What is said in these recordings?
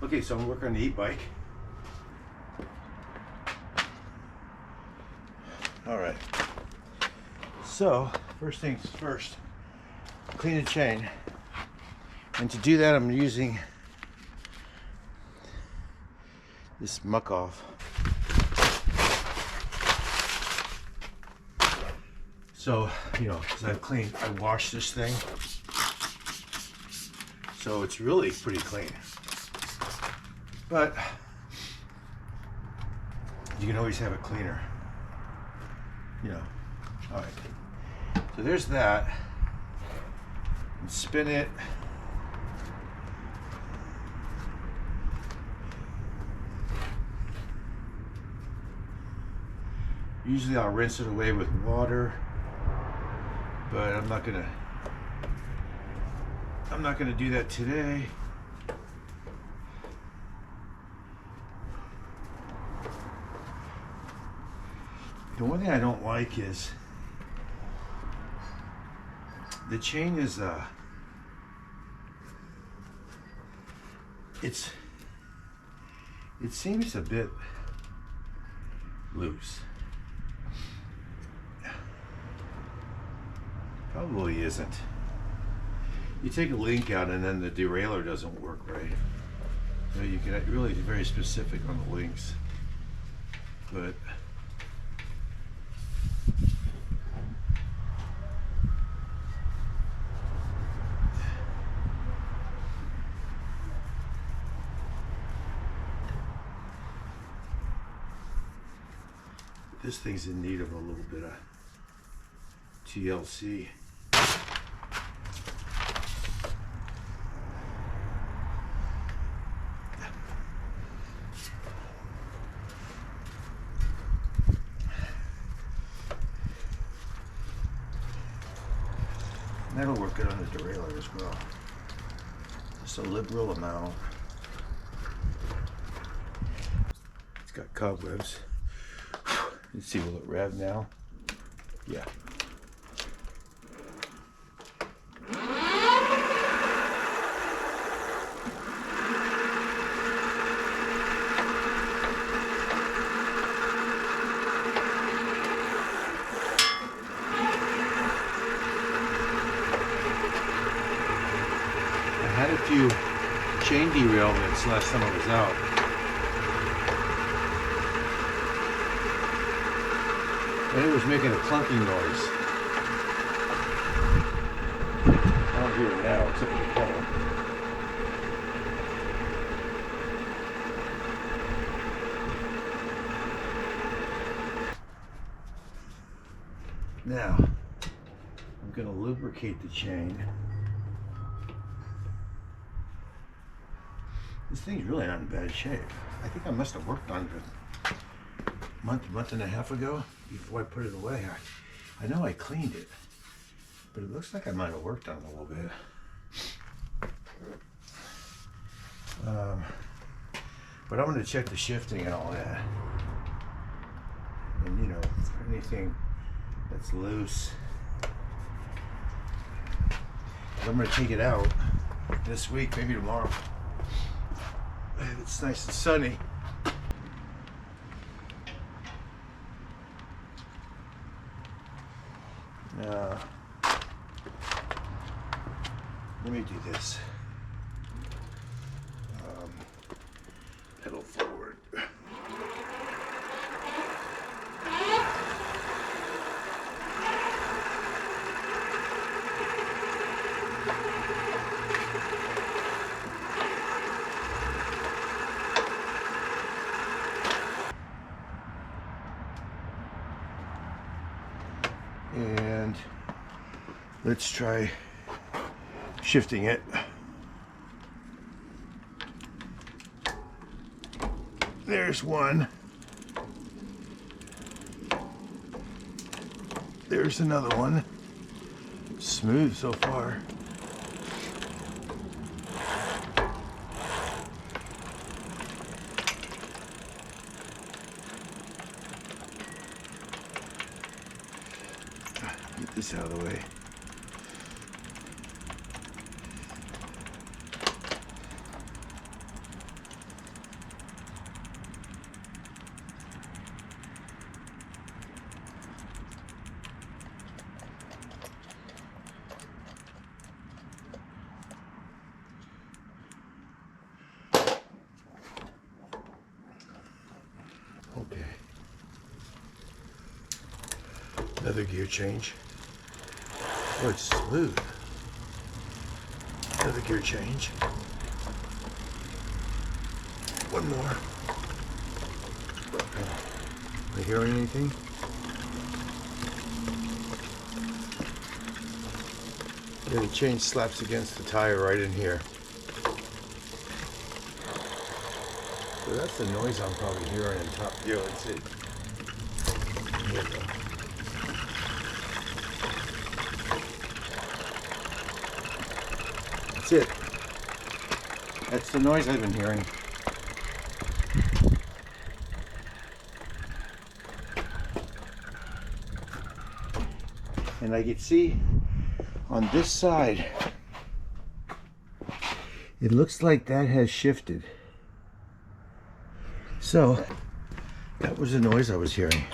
Okay, so I'm working on the Ebike. All right. So first things first, clean the chain, and to do that, I'm using this muck off. So, you know, as I've cleaned, I washed this thing, so it's really pretty clean. But you can always have it cleaner, you know. All right, so there's that. And spin it. Usually I'll rinse it away with water, but I'm not gonna do that today. The one thing I don't like is the chain is it seems a bit loose. Probably isn't. You take a link out and then the derailleur doesn't work right. So you can really be very specific on the links. But this thing's in need of a little bit of TLC. That'll work good on the derailleur as well. Just a liberal amount. It's got cobwebs. Let's see, will it rev now? Yeah. I had a few chain derailments last time I was out. And it was making a clunking noise. I don't hear it now, except for the phone. Now, I'm going to lubricate the chain. This thing's really not in bad shape. I think I must have worked on it a month and a half ago before I put it away. I know I cleaned it, but it looks like I might have worked on it a little bit. But I'm going to check the shifting and all that. And, you know, anything that's loose. I'm going to take it out this week, maybe tomorrow. It's nice and sunny. Let me do this. Pedal forward. And let's try shifting it. There's one. There's another one. Smooth so far. Get this out of the way. Another gear change. Oh, it's smooth. Another gear change. One more. Are you hearing anything? Then the chain slaps against the tire right in here. So that's the noise I'm probably hearing in top gear. Let's see. Here we go. That's it. That's the noise I've been hearing. And I can see on this side, it looks like that has shifted. So that was the noise I was hearing.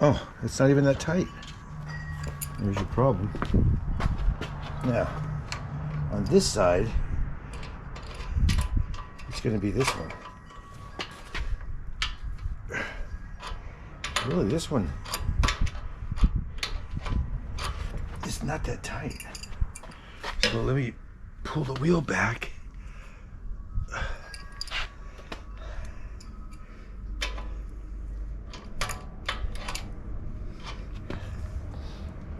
Oh, it's not even that tight. There's your problem. Now, on this side, it's going to be this one. Really, this one is not that tight. So let me pull the wheel back.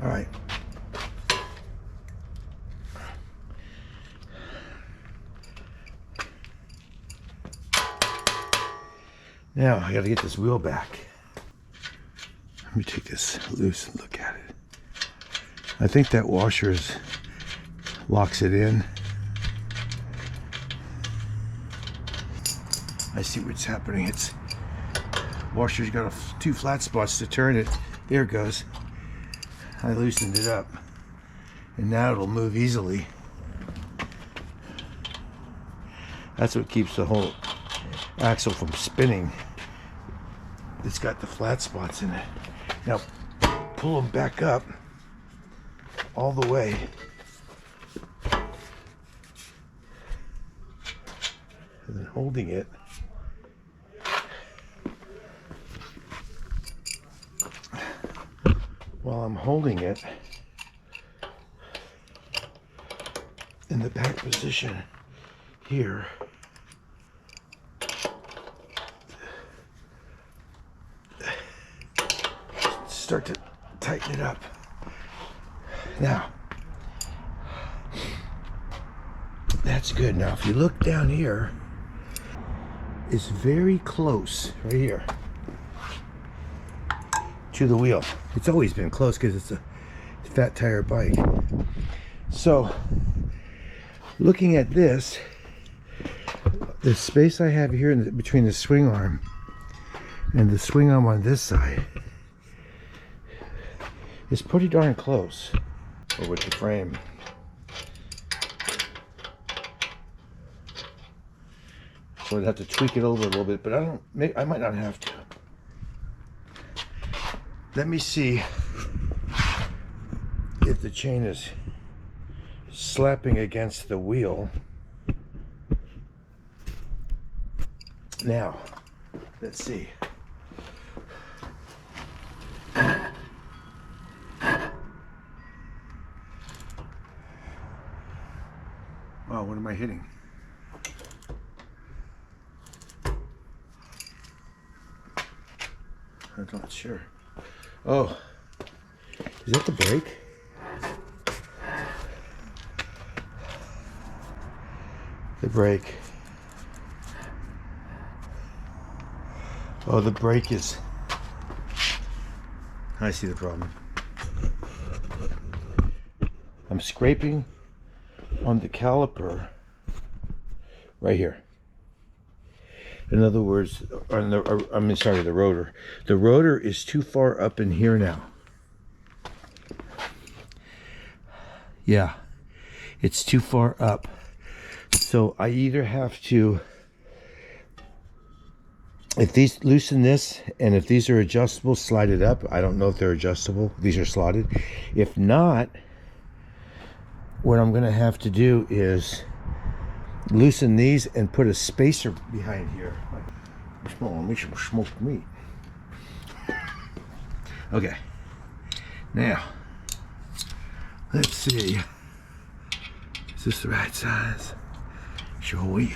All right. Now I got to get this wheel back. Let me take this loose and look at it. I think that washer locks it in. I see what's happening. It's washer's got two flat spots to turn it. There it goes. I loosened it up, and now it'll move easily. That's what keeps the whole axle from spinning. It's got the flat spots in it. Now pull them back up all the way. And then holding it. While I'm holding it in the back position here, start to tighten it up. Now, that's good. Now, if you look down here, it's very close right here to the wheel. It's always been close because it's a fat tire bike. So, looking at this, the space I have here between the swing arm and the swing arm on this side is pretty darn close, or with the frame. So I'd have to tweak it over a little bit, but I might not have to. Let me see if the chain is slapping against the wheel. Now, let's see. Wow, what am I hitting? I'm not sure. Oh, is that the brake? The brake. Oh, the brake is... I see the problem. I'm scraping on the caliper right here. In other words, on the the rotor. The rotor is too far up in here now. Yeah, it's too far up. So I either have to, if these loosen this, and if these are adjustable, slide it up. I don't know if they're adjustable. These are slotted. If not, what I'm going to have to do is loosen these and put a spacer behind here. Make some smoked meat. Okay. Now, let's see. Is this the right size? Sure will.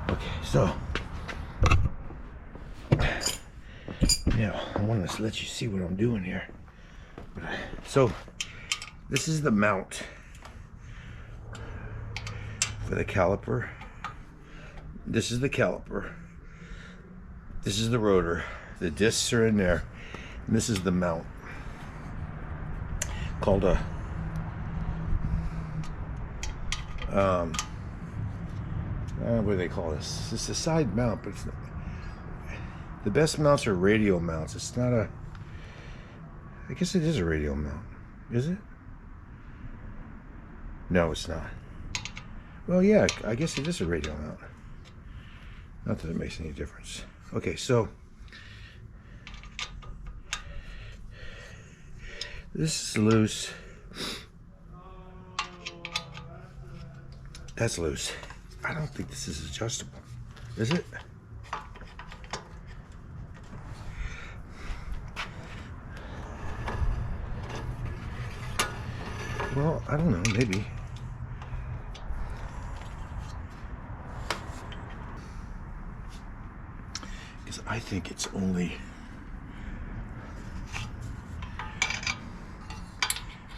Okay, so now I want to let you see what I'm doing here. So this is the mount for the caliper. This is the caliper. This is the rotor. The discs are in there. And this is the mount called a what do they call this? It's a side mount, but it's not. The best mounts are radial mounts. It's not a. I guess it is a radial mount. Is it? No, it's not. Well, yeah, I guess it is a radial mount. Not that it makes any difference. Okay, so this is loose. That's loose. I don't think this is adjustable. Is it? Well, I don't know, maybe. Because I think it's only...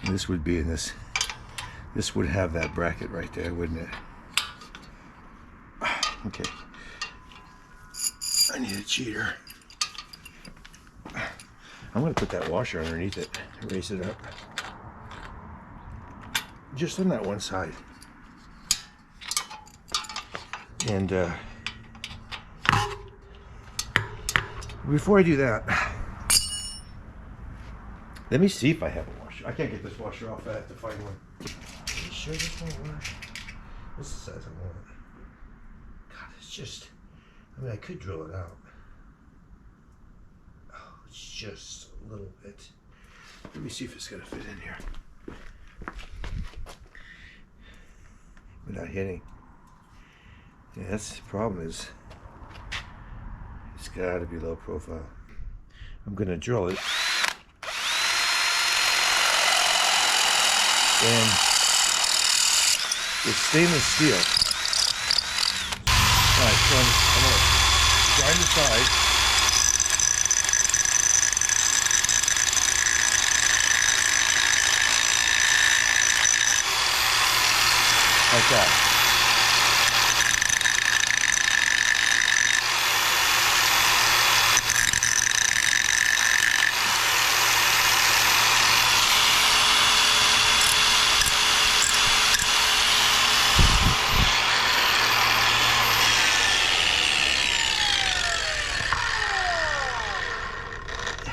This would be in this... This would have that bracket right there, wouldn't it? Okay. I need a cheater. I'm going to put that washer underneath it, raise it up. Just on that one side. And before I do that, let me see if I have a washer. I can't get this washer off. I have to find one. Are you sure this won't work? This is the size I want. God, it's just, I mean, I could drill it out. Oh, it's just a little bit. Let me see if it's gonna fit in here. Without hitting. Yeah, that's the problem is, it's gotta be low profile. I'm gonna drill it. And it's stainless steel. Alright, so I'm gonna grind the side. Like that.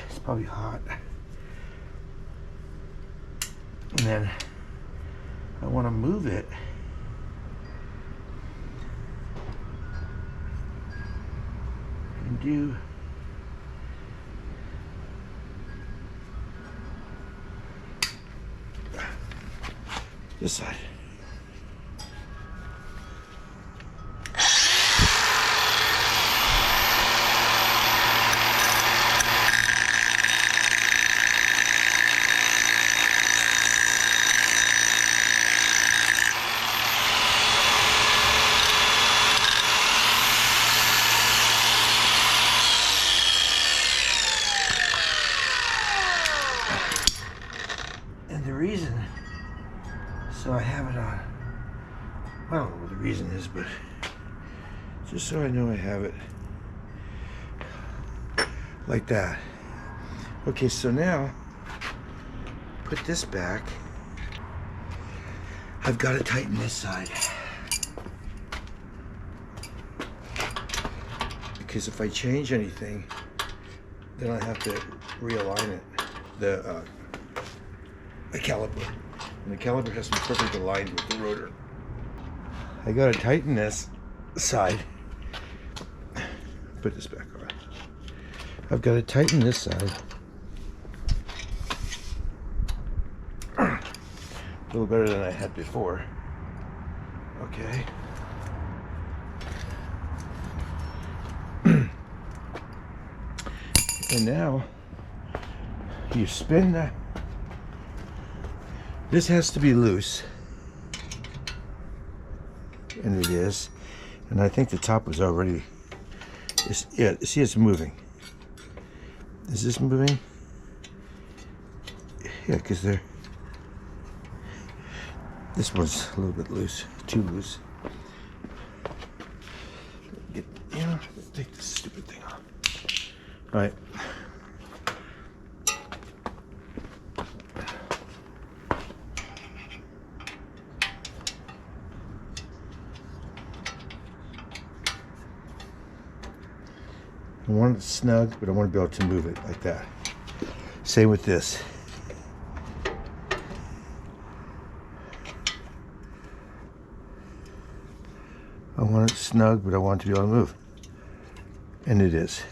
It's probably hot. And then I want to move it. And do this side. Reason, so I have it on. I don't know what the reason is, but just so I know I have it like that. Okay, so now put this back. I've got to tighten this side because if I change anything, then I have to realign it. The caliper. And the caliper has to be perfectly aligned with the rotor. I gotta tighten this side. Put this back on. I've got to tighten this side. A little better than I had before. Okay. And now you spin the, this has to be loose, and it is, and I think the top was already, yeah, see, it's moving. Is this moving? Yeah, because this one's a little bit loose, too loose. Take this stupid thing off. All right. I want it snug, but I want to be able to move it like that. Same with this. I want it snug, but I want it to be able to move. And it is.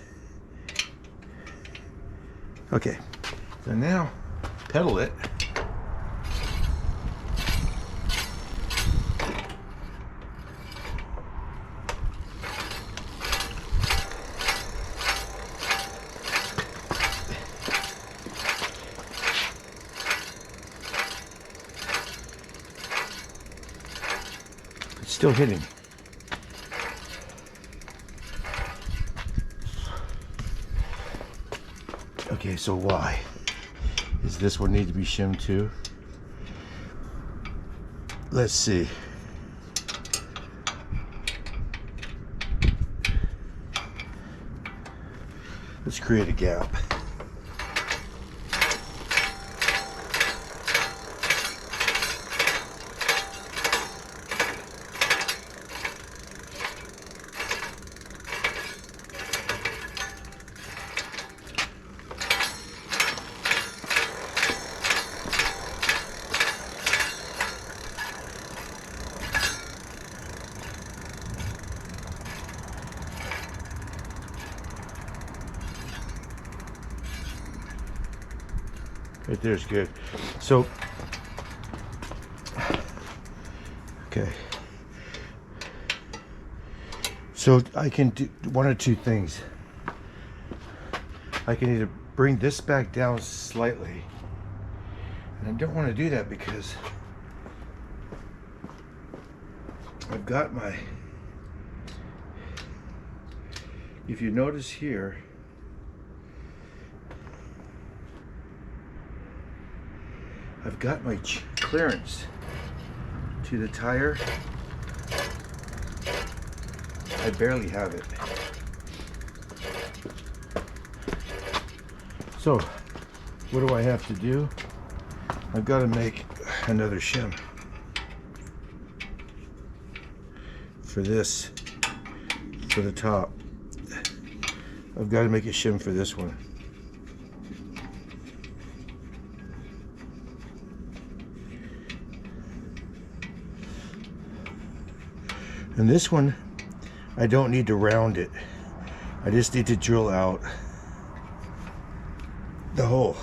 Okay, so now pedal it. It's still hitting. Okay, so why? Does this one need to be shimmed too? Let's see. Let's create a gap. Right there's good. So, okay. So I can do one or two things. I can either bring this back down slightly, and I don't want to do that because I've got my, if you notice here, I've got my clearance to the tire. I barely have it. So, what do I have to do? I've got to make another shim for this, for the top. I've got to make a shim for this one. And this one, I don't need to round it. I just need to drill out the hole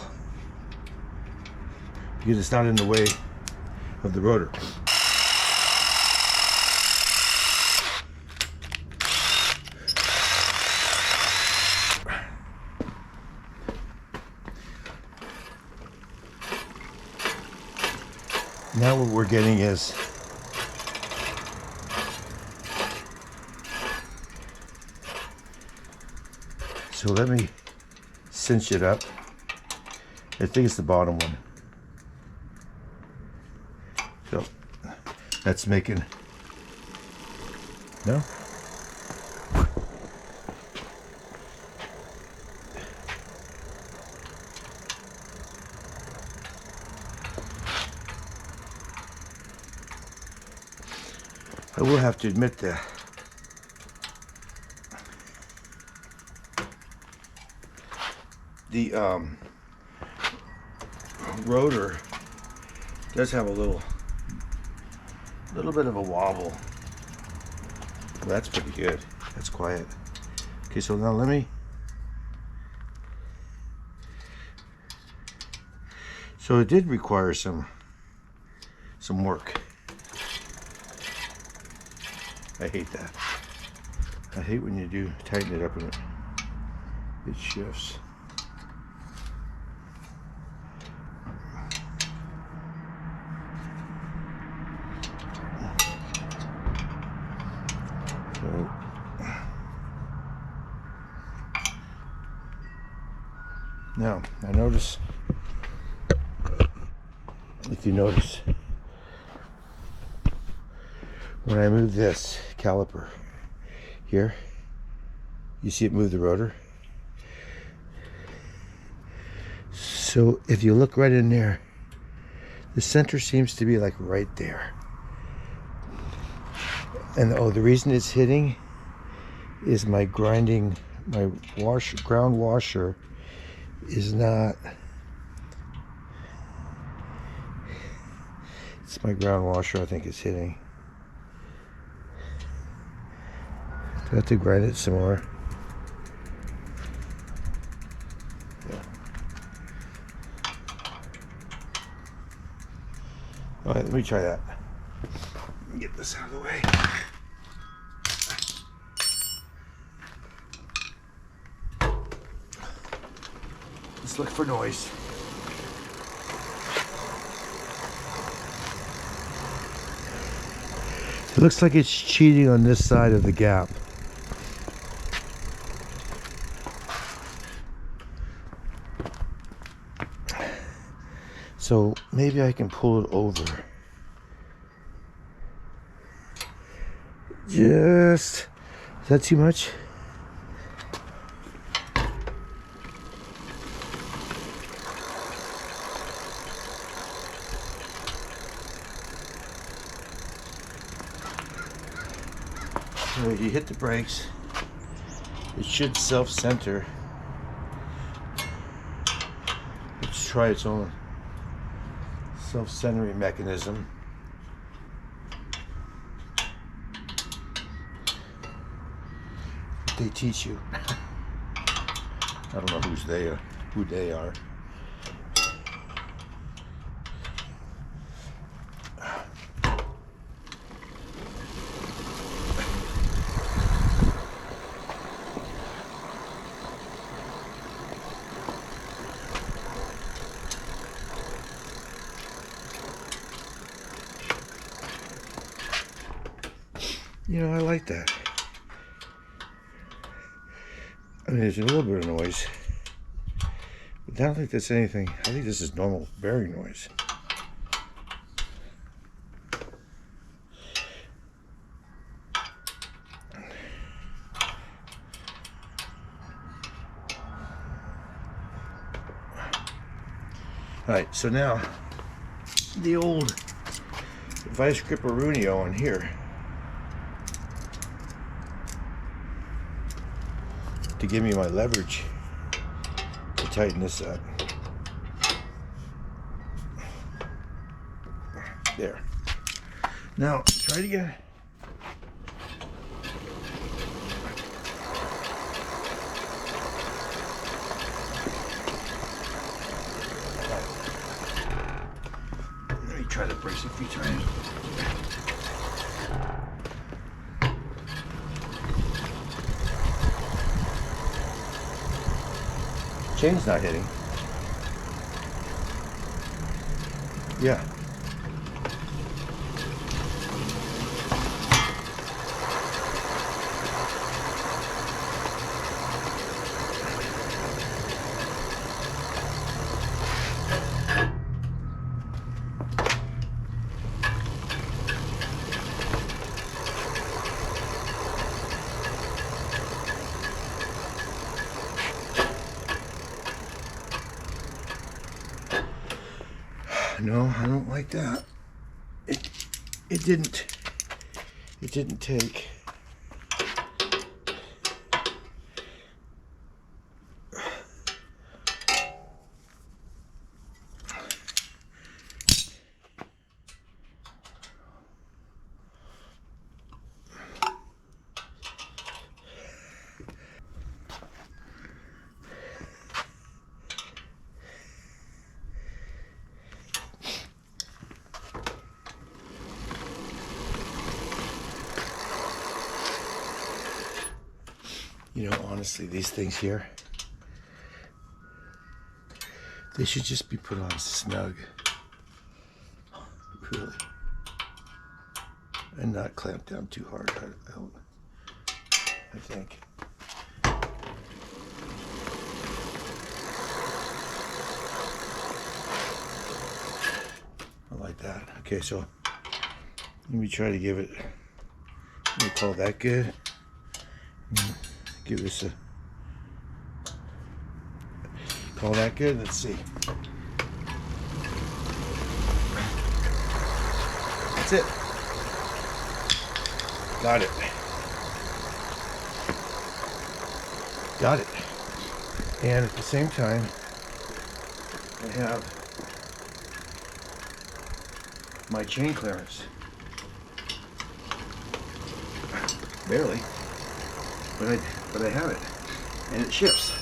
because it's not in the way of the rotor. Now what we're getting is so let me cinch it up. I think it's the bottom one. So that's making, no? I will have to admit that the rotor does have a little bit of a wobble. Well, that's pretty good. That's quiet. Okay, so now let me. So it did require some work. I hate that. I hate when you do tighten it up and it shifts. So now I notice, if you notice, when I move this caliper here, you see it move the rotor. So if you look right in there, the center seems to be like right there. And the reason it's hitting is my grinding, my ground washer is not, it's my ground washer I think is hitting. Do I have to grind it some more? Yeah. All right, let me try that. Get this out of the way. Let's look for noise. It looks like it's cheating on this side of the gap. So maybe I can pull it over. Is that too much? So if you hit the brakes, it should self-center. Let's try its own self-centering mechanism. They teach you. I don't know who they are. You know, I like that. I mean, there's a little bit of noise, but I don't think that's anything. I think this is normal bearing noise. All right, so now the old vice gripperunio on here to give me my leverage to tighten this up. There. Now try it again. Let me try the brakes a few times. Chain's not hitting. Yeah. No, I don't like that. It didn't take. You know, honestly, these things here, they should just be put on snug, really, and not clamped down too hard. I don't I think. I like that. Okay, so let me try to give it, let me call that good. Give this a, call that good. Let's see. That's it. Got it. Got it. And at the same time, I have my chain clearance. Barely. But I have it. And it shifts.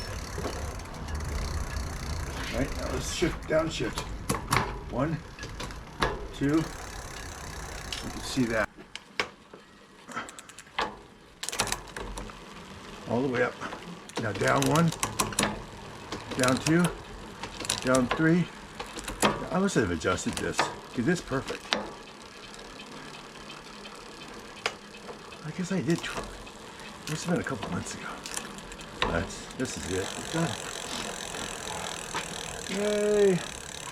Right, now let's shift, downshift. 1, 2. You can see that. All the way up. Now down 1, down 2, down 3. I must have adjusted this because it's perfect. I guess I did. This has been a couple months ago. This is it. It's done. Yay!